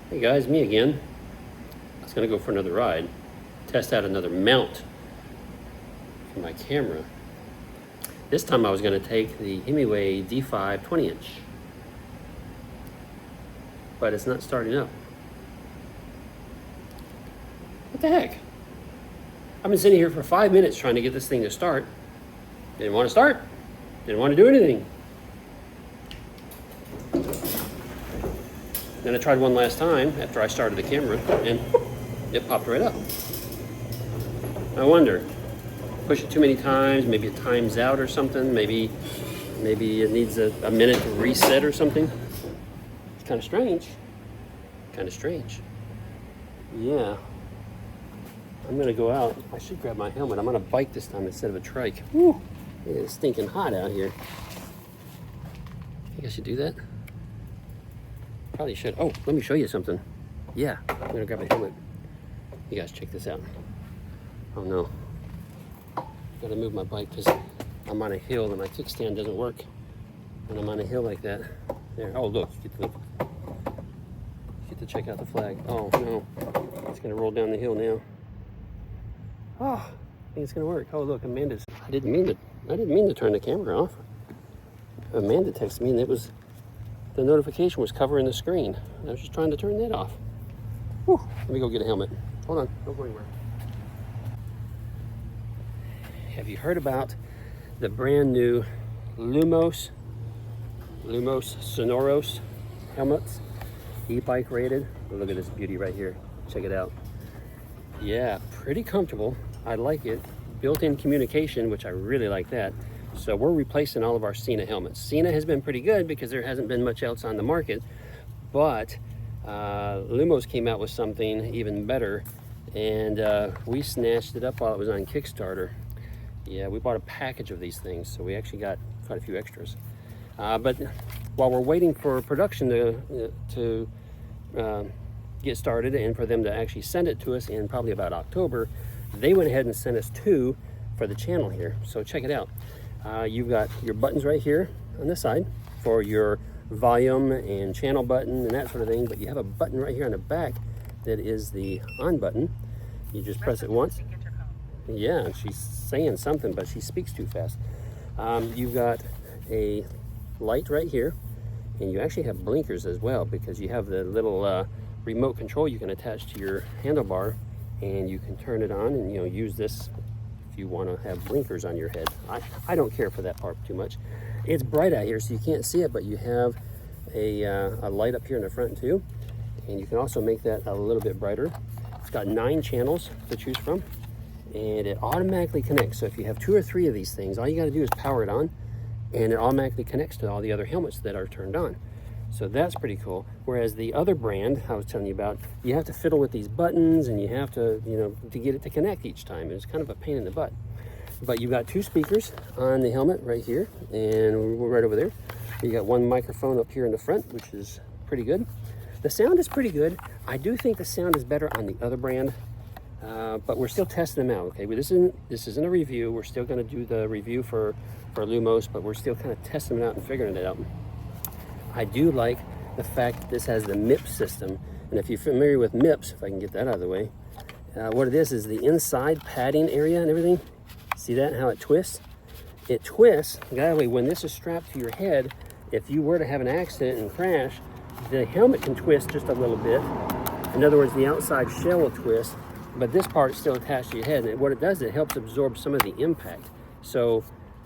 Hey guys, me again. I was gonna go for another ride, test out another mount for my camera. This time I was gonna take the Hemiway D5 20-inch, but it's not starting up. What the heck? I've been sitting here for 5 minutes trying to get this thing to start. Didn't want to start. Didn't want to do anything. Then I tried one last time after I started the camera and it popped right up. I wonder, push it too many times, maybe it times out or something, maybe it needs a minute to reset or something. It's kind of strange. Yeah. I'm gonna go out. I should grab my helmet. I'm on a bike this time instead of a trike. Woo! It is stinking hot out here. Think I should do that? Probably should. Oh, let me show you something. Yeah, I'm gonna grab my helmet. You guys check this out. Oh no. Gotta move my bike because I'm on a hill and my kickstand doesn't work when I'm on a hill like that. There. Oh look, get to check out the flag. Oh no. It's gonna roll down the hill now. Oh, I think it's gonna work. Oh look, Amanda's. I didn't mean to turn the camera off. Amanda texted me and the notification was covering the screen. I was just trying to turn that off. Whew. Let me go get a helmet. Hold on, don't go anywhere. Have you heard about the brand new Lumos Sonoros helmets? E-bike rated. Look at this beauty right here. Check it out. Yeah, pretty comfortable. I like it. Built-in communication, which I really like that. So we're replacing all of our Sena helmets. Sena has been pretty good because there hasn't been much else on the market, but Lumos came out with something even better, and we snatched it up while it was on Kickstarter. Yeah, we bought a package of these things, so we actually got quite a few extras. But while we're waiting for production to get started and for them to actually send it to us in probably about October, they went ahead and sent us two for the channel here. So check it out. You've got your buttons right here on the side for your volume and channel button and that sort of thing, but you have a button right here on the back that is the on button. You just press it once. Yeah, she's saying something, but she speaks too fast. You've got a light right here, and you actually have blinkers as well because you have the little remote control you can attach to your handlebar, and you can turn it on and use this if you want to have blinkers on your head. I don't care for that part too much. It's bright out here so you can't see it, but you have a light up here in the front too, and you can also make that a little bit brighter. It's got 9 channels to choose from, and it automatically connects. So if you have 2 or 3 of these things, all you got to do is power it on, and it automatically connects to all the other helmets that are turned on. So that's pretty cool. Whereas the other brand I was telling you about, you have to fiddle with these buttons and you have to, to get it to connect each time. It's kind of a pain in the butt. But you've got 2 speakers on the helmet right here, and we're right over there. You got 1 microphone up here in the front, which is pretty good. The sound is pretty good. I do think the sound is better on the other brand, but we're still testing them out. Okay, this isn't a review. We're still going to do the review for Lumos, but we're still kind of testing them out and figuring it out. I do like the fact that this has the MIP system, and if you're familiar with MIPs, if I can get that out of the way, what it is the inside padding area and everything. See that, how it twists? It twists, that way when this is strapped to your head, if you were to have an accident and crash, the helmet can twist just a little bit. In other words, the outside shell will twist, but this part is still attached to your head, and what it does, it helps absorb some of the impact. So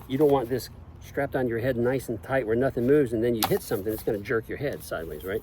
you don't want this strapped on your head nice and tight where nothing moves, and then you hit something, it's going to jerk your head sideways, right?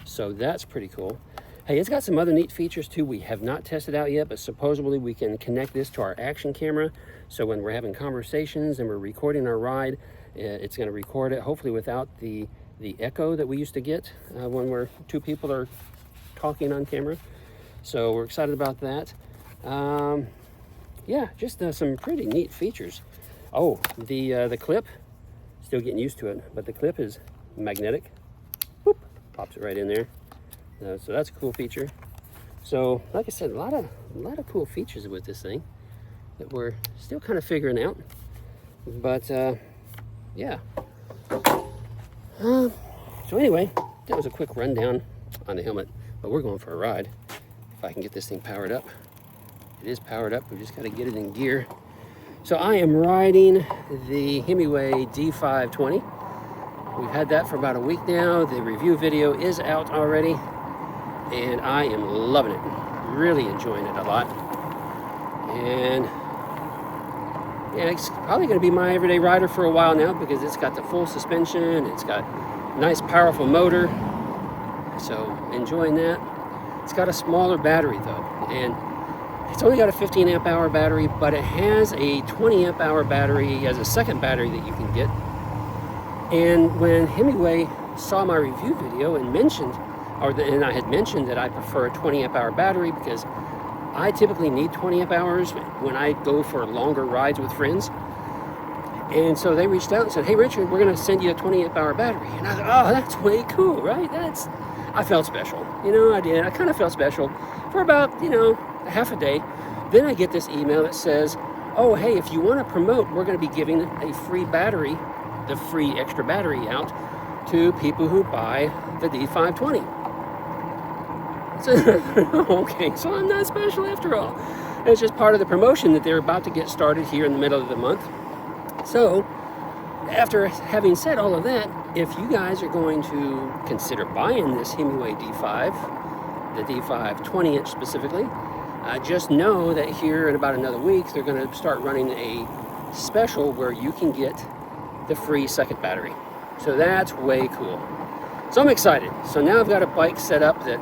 So that's pretty cool. Hey, it's got some other neat features too we have not tested out yet, but supposedly we can connect this to our action camera, so when we're having conversations and we're recording our ride, it's going to record it, hopefully without the echo that we used to get when 2 people are talking on camera. So we're excited about that. Yeah, just some pretty neat features. Oh, the clip, still getting used to it, but the clip is magnetic. Whoop, pops it right in there. So that's a cool feature. So like I said, a lot of cool features with this thing that we're still kind of figuring out. But yeah. So anyway, that was a quick rundown on the helmet. but we're going for a ride. If I can get this thing powered up. It is powered up, we just gotta get it in gear. So I am riding the Hemiway D520. We've had that for about a week now. The review video is out already, and I am loving it. Really enjoying it a lot. And yeah, it's probably gonna be my everyday rider for a while now because it's got the full suspension, it's got a nice powerful motor. So enjoying that. It's got a smaller battery though, and it's only got a 15 amp hour battery, but it has a 20 amp hour battery as a second battery that you can get. And when Hemiway saw my review video and mentioned, and I had mentioned that I prefer a 20 amp hour battery because I typically need 20 amp hours when I go for longer rides with friends. And so they reached out and said, hey Richard, we're gonna send you a 20 amp hour battery. And I thought, oh, that's way cool, right? I felt special, you know, I did. I kind of felt special for about, you know, a half a day. Then I get this email that says, oh, hey, if you want to promote, we're going to be giving a free battery, the free extra battery out to people who buy the D520. So, okay, so I'm not special after all. It's just part of the promotion that they're about to get started here in the middle of the month. So, after having said all of that, if you guys are going to consider buying this Hemiway D5, the D5 20-inch specifically, just know that here in about another week, they're going to start running a special where you can get the free second battery. So that's way cool. So I'm excited. So now I've got a bike set up that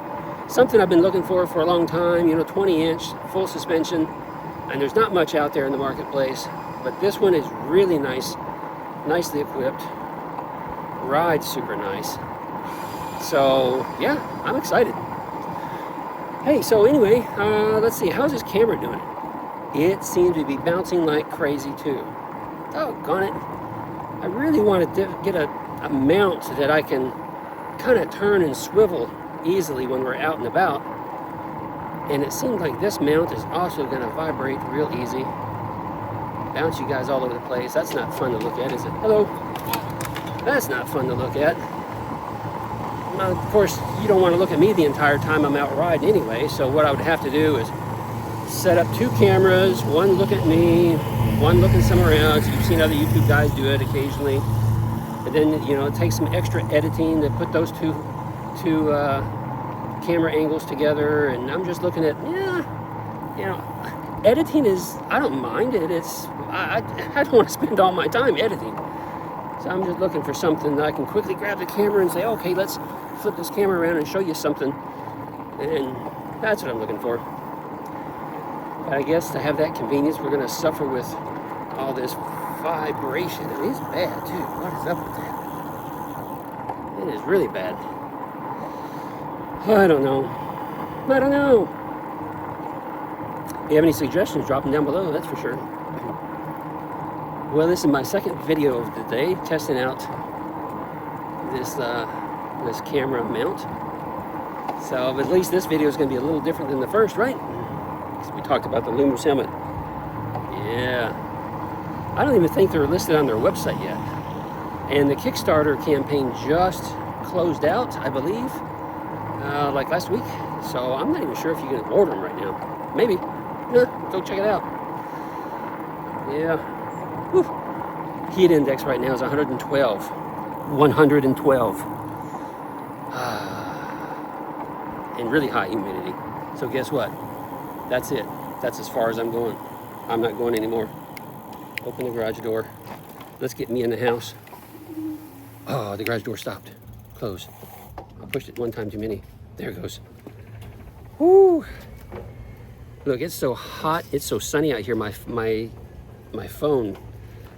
something I've been looking for a long time, you know, 20-inch, full suspension, and there's not much out there in the marketplace, but this one is really nice, nicely equipped, rides super nice. So yeah, I'm excited. Hey, so anyway, let's see, how's this camera doing? It seems to be bouncing like crazy too. Doggone it. I really want to get a mount that I can kind of turn and swivel easily when we're out and about. And it seems like this mount is also going to vibrate real easy. Bounce you guys all over the place. That's not fun to look at, is it? Hello. That's not fun to look at. Of course, you don't want to look at me the entire time I'm out riding anyway, so what I would have to do is set up two cameras, one look at me, one looking somewhere else. You've seen other YouTube guys do it occasionally. And then, you know, it takes some extra editing to put those two camera angles together, and I'm just looking at, yeah, you know, editing is, I don't mind it. I don't want to spend all my time editing. So I'm just looking for something that I can quickly grab the camera and say, okay, let's flip this camera around and show you something. And that's what I'm looking for. But I guess to have that convenience, we're going to suffer with all this vibration. And it's bad too. What is up with that? It is really bad. I don't know. If you have any suggestions, drop them down below, that's for sure. Well, this is my second video of the day, testing out this camera mount. So at least this video is going to be a little different than the first, right? Because we talked about the Lumos helmet. Yeah. I don't even think they're listed on their website yet. And the Kickstarter campaign just closed out, I believe, like last week. So I'm not even sure if you can order them right now. Maybe. Go check it out. Yeah. Whew. Heat index right now is 112. 112. And really high humidity. So guess what? That's it. That's as far as I'm going. I'm not going anymore. Open the garage door. Let's get me in the house. Oh, the garage door stopped. Close. I pushed it one time too many. There it goes. Whoo! Look, it's so hot. It's so sunny out here. My phone,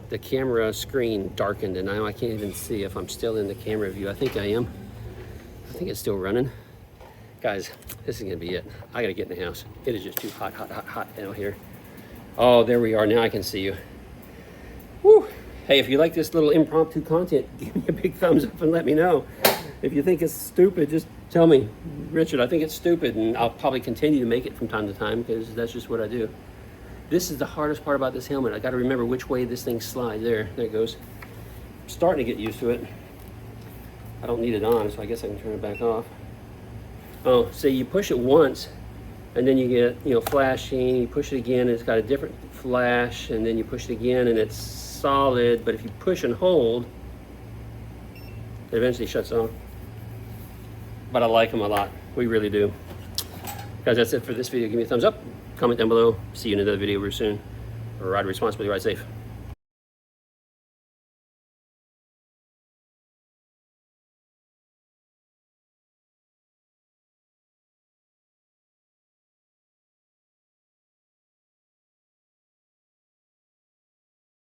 the camera screen darkened, and now I can't even see if I'm still in the camera view. I think I am. I think it's still running. Guys, this is gonna be it. I gotta get in the house. It is just too hot out here. Oh, there we are. Now I can see you. Woo! Hey, if you like this little impromptu content, give me a big thumbs up and let me know. If you think it's stupid, just tell me, Richard, I think it's stupid, and I'll probably continue to make it from time to time because that's just what I do. This is the hardest part about this helmet. I got to remember which way this thing slides. There it goes. I'm starting to get used to it. I don't need it on, so I guess I can turn it back off. Oh, so you push it once, and then you get, you know, flashing. You push it again, and it's got a different flash, and then you push it again, and it's solid. But if you push and hold, it eventually shuts off. But I like them a lot. We really do. Guys, that's it for this video. Give me a thumbs up, comment down below. See you in another video real soon. Ride responsibly, ride safe.